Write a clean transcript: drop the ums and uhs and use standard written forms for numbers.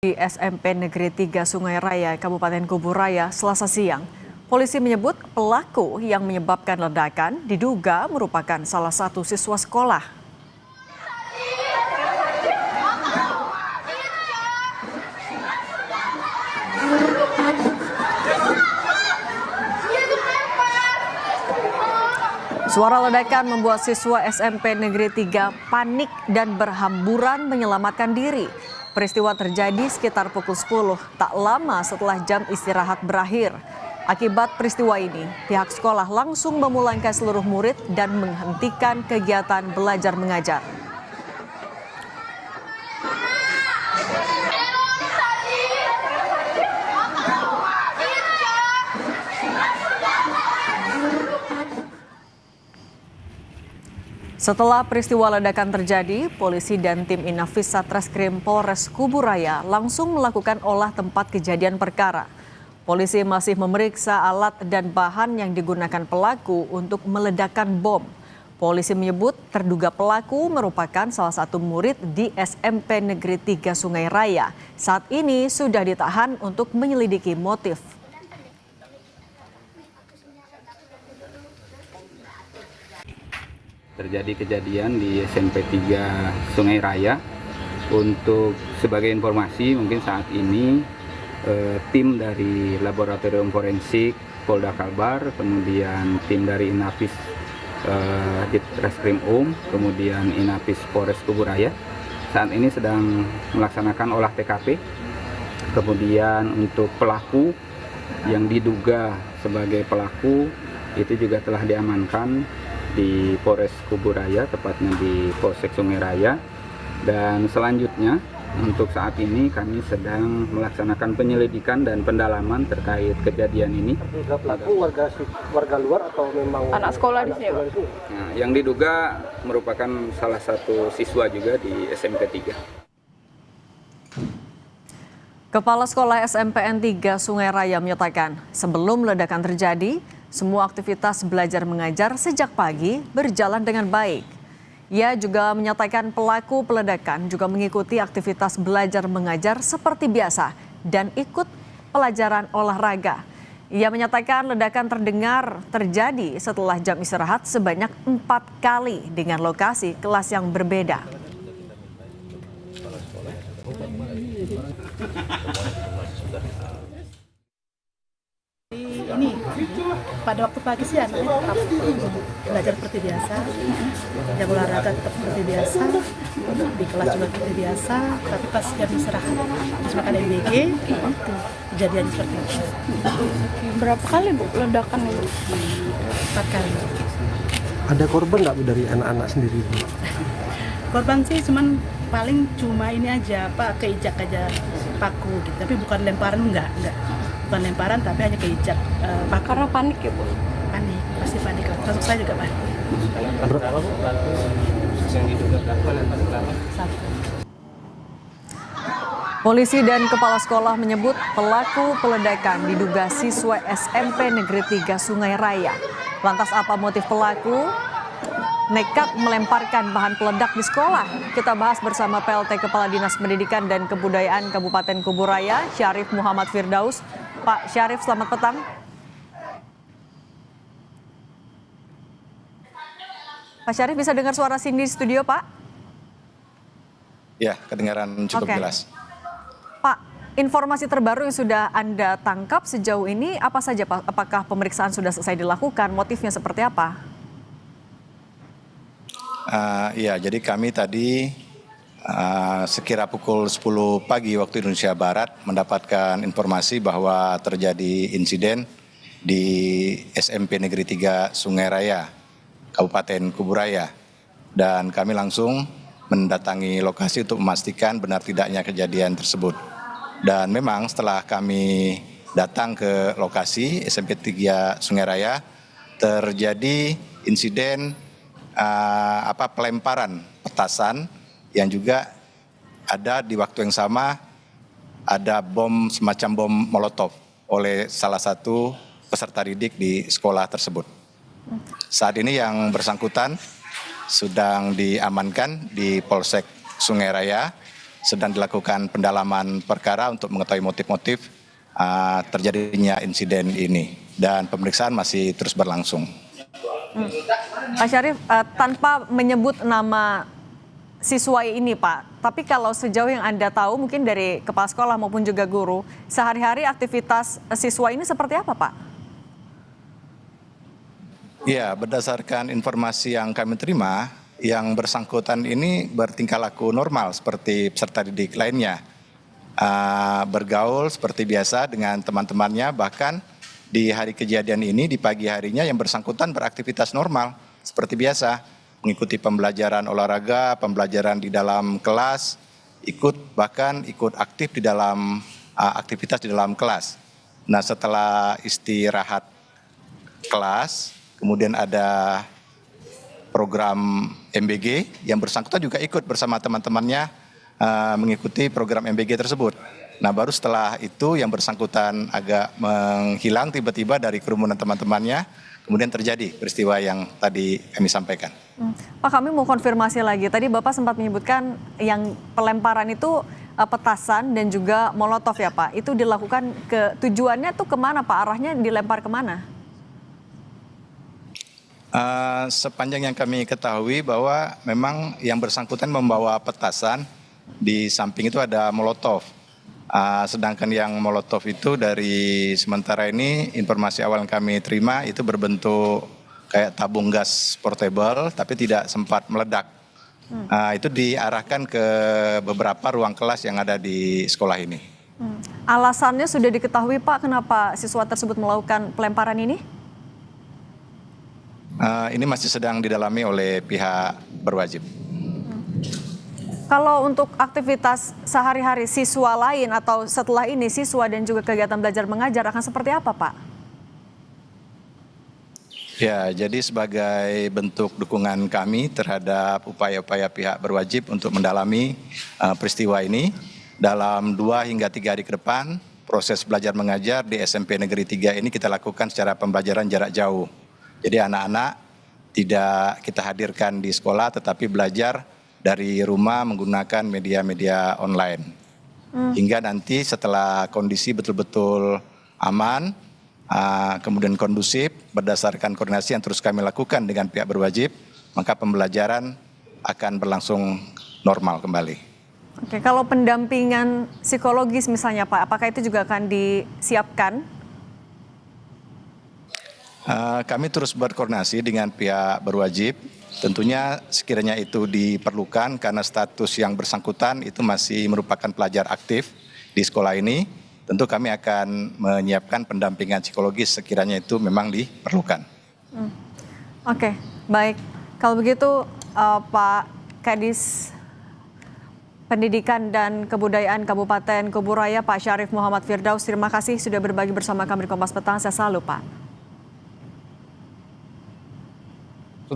Di SMP Negeri 3 Sungai Raya, Kabupaten Kuburaya, Selasa siang. Polisi menyebut pelaku yang menyebabkan ledakan diduga merupakan salah satu siswa sekolah. Suara ledakan membuat siswa SMP Negeri 3 panik dan berhamburan menyelamatkan diri. Peristiwa terjadi sekitar pukul 10, tak lama setelah jam istirahat berakhir. Akibat peristiwa ini, pihak sekolah langsung memulangkan seluruh murid dan menghentikan kegiatan belajar mengajar. Setelah peristiwa ledakan terjadi, polisi dan tim Inafis Satreskrim Polres Kuburaya langsung melakukan olah tempat kejadian perkara. Polisi masih memeriksa alat dan bahan yang digunakan pelaku untuk meledakkan bom. Polisi menyebut terduga pelaku merupakan salah satu murid di SMP Negeri 3 Sungai Raya. Saat ini sudah ditahan untuk menyelidiki motif. Terjadi kejadian di SMP 3 Sungai Raya. Untuk sebagai informasi, mungkin saat ini tim dari Laboratorium Forensik Polda Kalbar, kemudian tim dari Inafis Ditreskrim kemudian Inafis Polres Kuburaya saat ini sedang melaksanakan olah TKP. Kemudian untuk pelaku yang diduga sebagai pelaku itu juga telah diamankan di Polres Kuburaya, tepatnya di Polsek Sungai Raya. Dan selanjutnya untuk saat ini kami sedang melaksanakan penyelidikan dan pendalaman terkait kejadian ini. Terduga pelaku warga luar atau memang anak sekolah di sini, Pak? Nah, yang diduga merupakan salah satu siswa juga di SMP 3. Kepala Sekolah SMPN 3 Sungai Raya menyatakan, sebelum ledakan terjadi, semua aktivitas belajar mengajar sejak pagi berjalan dengan baik. Ia juga menyatakan pelaku peledakan juga mengikuti aktivitas belajar mengajar seperti biasa dan ikut pelajaran olahraga. Ia menyatakan ledakan terjadi setelah jam istirahat sebanyak 4 kali dengan lokasi kelas yang berbeda. Ini pada waktu pagi sih anaknya tetap belajar seperti biasa, jam olahraga tetap seperti biasa, di kelas juga seperti biasa, tapi pas jam istirahat terus makan MBG itu kejadian seperti itu. Berapa kali Bu ledakan itu? 4 kali. ada korban nggak Bu dari anak-anak sendiri Bu? Korban sih paling cuma ini aja Pak, keijak aja paku gitu, tapi bukan lemparan enggak. Bukan lemparan tapi hanya keijak paku. Karena panik ya Bu? Panik, pasti panik. Termasuk saya juga panik. Berapa Bu? Yang diduga Satu. Polisi dan kepala sekolah menyebut pelaku peledakan diduga siswa SMP Negeri 3 Sungai Raya. Lantas apa motif pelaku nekat melemparkan bahan peledak di sekolah? Kita bahas bersama PLT Kepala Dinas Pendidikan dan Kebudayaan Kabupaten Kuburaya, Syarif Muhammad Firdaus. Pak Syarif, selamat petang. Pak Syarif, bisa dengar suara Cindy di studio, Pak? Ya, kedengaran cukup jelas. Pak, informasi terbaru yang sudah Anda tangkap sejauh ini apa saja, Pak? Apakah pemeriksaan sudah selesai dilakukan? Motifnya seperti apa? Iya, jadi kami tadi sekira pukul 10 pagi waktu Indonesia Barat mendapatkan informasi bahwa terjadi insiden di SMP Negeri 3 Sungai Raya, Kabupaten Kuburaya. Dan kami langsung mendatangi lokasi untuk memastikan benar tidaknya kejadian tersebut. Dan memang setelah kami datang ke lokasi SMP 3 Sungai Raya, terjadi insiden pelemparan petasan yang juga ada di waktu yang sama ada bom semacam bom molotov oleh salah satu peserta didik di sekolah tersebut. Saat ini yang bersangkutan sedang diamankan di Polsek Sungai Raya sedang dilakukan pendalaman perkara untuk mengetahui motif-motif terjadinya insiden ini. Dan pemeriksaan masih terus berlangsung. Pak Syarif, tanpa menyebut nama siswa ini Pak, tapi kalau sejauh yang Anda tahu mungkin dari kepala sekolah maupun juga guru, sehari-hari aktivitas siswa ini seperti apa Pak? Ya, berdasarkan informasi yang kami terima, yang bersangkutan ini bertingkah laku normal seperti peserta didik lainnya. Bergaul seperti biasa dengan teman-temannya, bahkan di hari kejadian ini, di pagi harinya yang bersangkutan beraktivitas normal seperti biasa, mengikuti pembelajaran olahraga, pembelajaran di dalam kelas, bahkan ikut aktif di dalam aktivitas di dalam kelas. Nah, setelah istirahat kelas, kemudian ada program MBG, yang bersangkutan juga ikut bersama teman-temannya mengikuti program MBG tersebut. Nah, baru setelah itu yang bersangkutan agak menghilang tiba-tiba dari kerumunan teman-temannya, kemudian terjadi peristiwa yang tadi kami sampaikan. Pak, kami mau konfirmasi lagi. Tadi Bapak sempat menyebutkan yang pelemparan itu petasan dan juga molotov ya Pak. Itu dilakukan tujuannya tuh kemana Pak? Arahnya dilempar kemana? Sepanjang yang kami ketahui bahwa memang yang bersangkutan membawa petasan, di samping itu ada molotov. Sedangkan yang molotov itu dari sementara ini informasi awal yang kami terima itu berbentuk kayak tabung gas portable tapi tidak sempat meledak. Itu diarahkan ke beberapa ruang kelas yang ada di sekolah ini. Alasannya sudah diketahui Pak kenapa siswa tersebut melakukan pelemparan ini? Ini masih sedang didalami oleh pihak berwajib. Kalau untuk aktivitas sehari-hari siswa lain atau setelah ini siswa dan juga kegiatan belajar mengajar akan seperti apa Pak? Ya, jadi sebagai bentuk dukungan kami terhadap upaya-upaya pihak berwajib untuk mendalami peristiwa ini, dalam 2 hingga 3 hari ke depan, proses belajar mengajar di SMP Negeri 3 ini kita lakukan secara pembelajaran jarak jauh. Jadi anak-anak tidak kita hadirkan di sekolah tetapi belajar dari rumah menggunakan media-media online. Hingga nanti setelah kondisi betul-betul aman, kemudian kondusif, berdasarkan koordinasi yang terus kami lakukan dengan pihak berwajib, maka pembelajaran akan berlangsung normal kembali. Oke, kalau pendampingan psikologis misalnya Pak, apakah itu juga akan disiapkan? Kami terus berkoordinasi dengan pihak berwajib. Tentunya sekiranya itu diperlukan karena status yang bersangkutan itu masih merupakan pelajar aktif di sekolah ini. Tentu kami akan menyiapkan pendampingan psikologis sekiranya itu memang diperlukan. Oke, baik. Kalau begitu Pak Kadis Pendidikan dan Kebudayaan Kabupaten Kuburaya, Pak Syarif Muhammad Firdaus, terima kasih sudah berbagi bersama kami di Kompas Petang. Saya selalu Pak.